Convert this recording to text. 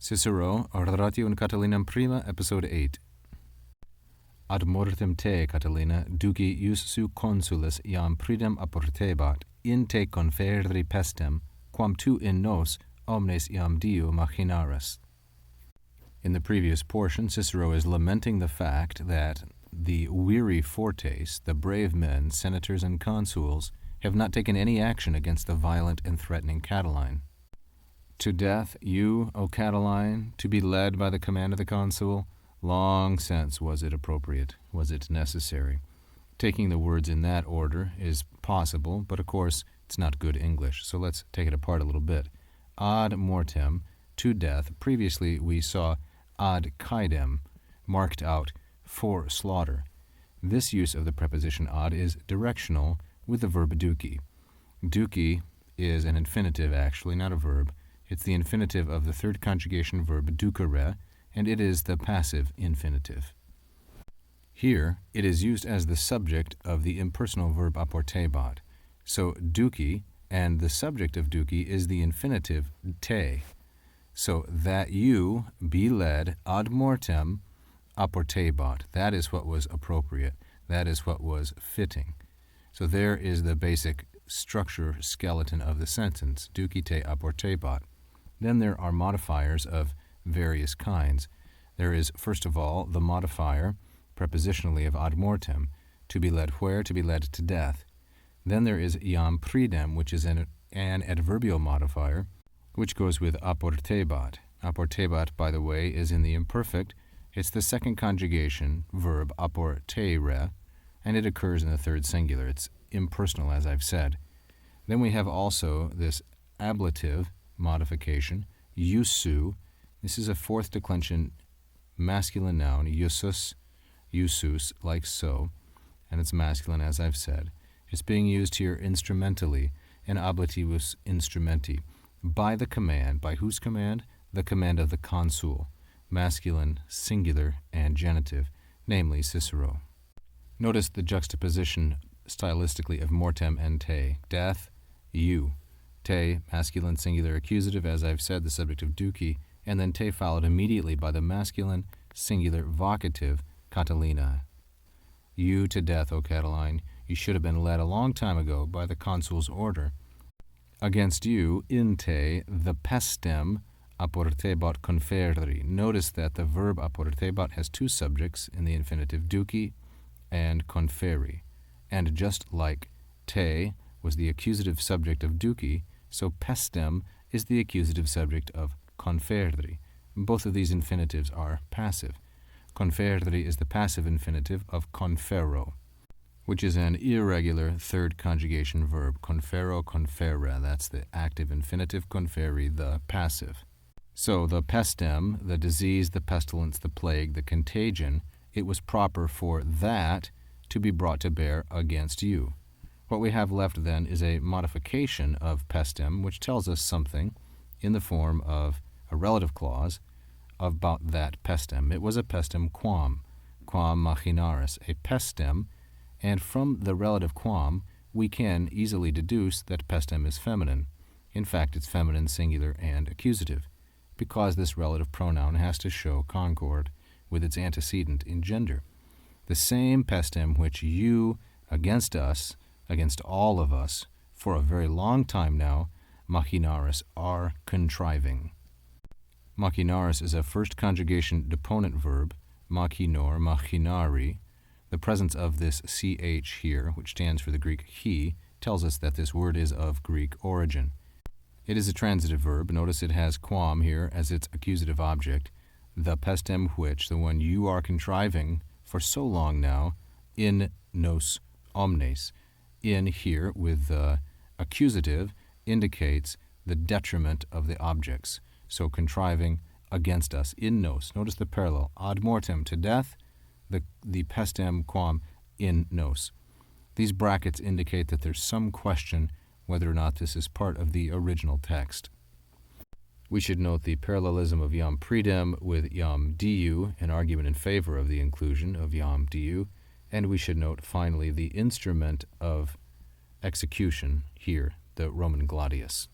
Cicero, Oratio and Catilinam Prima, Episode 8. Ad mortem te, Catilina, duci ius su consulis iam pridem apportebat, in te conferdri pestem, quam tu in nos omnes iam diu machinaris. In the previous portion, Cicero is lamenting the fact that the weary fortes, the brave men, senators and consuls, have not taken any action against the violent and threatening Catiline. To death, you, O Catiline, to be led by the command of the consul? Long since was it appropriate, was it necessary. Taking the words in that order is possible, but of course it's not good English, so let's take it apart a little bit. Ad mortem, to death. Previously we saw ad caedem, marked out for slaughter. This use of the preposition ad is directional with the verb duci. Duci is an infinitive, actually, not a verb. It's the infinitive of the third conjugation verb ducere, and it is the passive infinitive. Here, it is used as the subject of the impersonal verb apportebat. So duci, and the subject of duci is the infinitive te. So that you be led ad mortem apportebat. That is what was appropriate. That is what was fitting. So there is the basic structure skeleton of the sentence, duci te apportebat. Then there are modifiers of various kinds. There is, first of all, the modifier, prepositionally, of ad mortem, to be led where? To be led to death. Then there is iam pridem, which is an adverbial modifier, which goes with apportebat. Apportebat, by the way, is in the imperfect. It's the second conjugation verb apportere, and it occurs in the third singular. It's impersonal, as I've said. Then we have also this ablative modification, iusu. This is a fourth declension masculine noun, iusus, iusus, like so, and it's masculine, as I've said. It's being used here instrumentally, in ablativus instrumenti, by the command. By whose command? The command of the consul, masculine, singular, and genitive, namely Cicero. Notice the juxtaposition stylistically of mortem and te. Death, you. Te, masculine, singular, accusative, as I've said, the subject of duci, and then te followed immediately by the masculine, singular, vocative, Catilina. You to death, O Catiline, you should have been led a long time ago by the consul's order. Against you, in te, the pestem apportebat conferdri. Notice that the verb apportebat has two subjects in the infinitive, duci and conferi. And just like te was the accusative subject of duci, so pestem is the accusative subject of conferdri. Both of these infinitives are passive. Conferdri is the passive infinitive of confero, which is an irregular third conjugation verb. Confero, confere, that's the active infinitive, conferi, the passive. So the pestem, the disease, the pestilence, the plague, the contagion, it was proper for that to be brought to bear against you. What we have left then is a modification of pestem, which tells us something in the form of a relative clause about that pestem. It was a pestem quam machinaris, a pestem, and from the relative quam we can easily deduce that pestem is feminine. In fact, it's feminine, singular, and accusative, because this relative pronoun has to show concord with its antecedent in gender. The same pestem which you against us, against all of us, for a very long time now, machinaris, are contriving. Machinaris is a first conjugation deponent verb, machinor, machinari. The presence of this ch here, which stands for the Greek he, tells us that this word is of Greek origin. It is a transitive verb. Notice it has quam here as its accusative object. The pestem which, the one you are contriving for so long now, in nos omnes. In here with the accusative indicates the detriment of the objects. So contriving against us, in nos. Notice the parallel. Ad mortem, to death, the pestem quam in nos. These brackets indicate that there's some question whether or not this is part of the original text. We should note the parallelism of iam pridem with iam diu, an argument in favor of the inclusion of iam diu, and we should note finally the instrument of execution here, the Roman gladius.